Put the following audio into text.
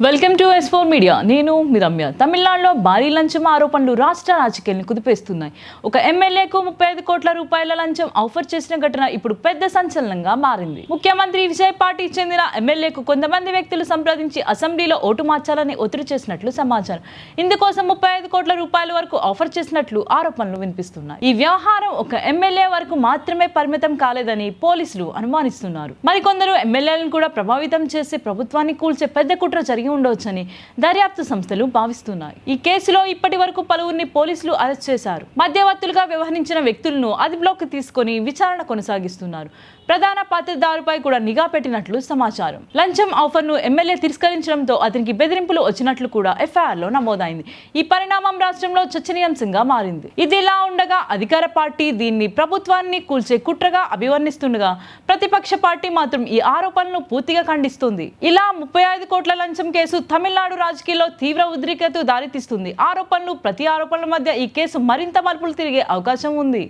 Welcome to S4 media. నేను మీ రమ్య. తమిళనాడులో భారీ లంచం ఆరోపణలు రాష్ట్ర రాజకీయాలను కుదిపేస్తున్నాయి. ఒక ఎమ్మెల్యేకు 35 కోట్ల రూపాయల లంచం ఆఫర్ చేసిన ఘటన ఇప్పుడు పెద్ద సంచలనంగా మారింది. ముఖ్యమంత్రి విజయ్ పార్టీకి చెందిన ఎమ్మెల్యేకు కొంతమంది వ్యక్తులు సంప్రదించి అసెంబ్లీలో ఓటు మార్చాలని ఒత్తిడి చేసినట్లు సమాచారం. ఇందుకోసం 35 కోట్ల రూపాయల వరకు ఆఫర్ చేసినట్లు ఆరోపణలు వినిపిస్తున్నాయి. ఈ వ్యవహారం ఒక ఎమ్మెల్యే వరకు మాత్రమే పరిమితం కాలేదని పోలీసులు అనుమానిస్తున్నారు. మరికొందరు ఎమ్మెల్యేలను కూడా ప్రభావితం చేసి ప్రభుత్వాన్ని కూల్చే పెద్ద కుట్ర జరిగి ఉండవచ్చని దర్యాప్తు సంస్థలు భావిస్తున్నాయి. ఈ కేసులో ఇప్పటి వరకు పలువురిని పోలీసులు అరెస్ట్ చేశారు. మధ్యవర్తులుగా వ్యవహరించిన వ్యక్తులను అదుపులోకి తీసుకొని విచారణ కొనసాగిస్తున్నారు. ప్రధాన పాత్రధారుపై కూడా నిఘా పెట్టినట్లు సమాచారం. లంచం ఆఫర్ ను ఎమ్మెల్యే తిరస్కరించడంతో అతనికి బెదిరింపులు వచ్చినట్లు కూడా ఎఫ్ఐఆర్ లో నమోదైంది. ఈ పరిణామం రాష్ట్రంలో చర్చనీయాంశంగా మారింది. ఇదిలా ఉండగా అధికార పార్టీ దీన్ని ప్రభుత్వాన్ని కూల్చే కుట్రగా అభివర్ణిస్తుండగా ప్రతిపక్ష పార్టీ మాత్రం ఈ ఆరోపణలను పూర్తిగా ఖండిస్తుంది. ఇలా 35 కోట్ల లంచం కేసు తమిళనాడు రాజకీయాల్లో తీవ్ర ఉద్రిక్తతకు దారితీస్తుంది. ఆరోపణలు ప్రతి ఆరోపణల మధ్య ఈ కేసు మరింత మలుపులు తిరిగే అవకాశం ఉంది.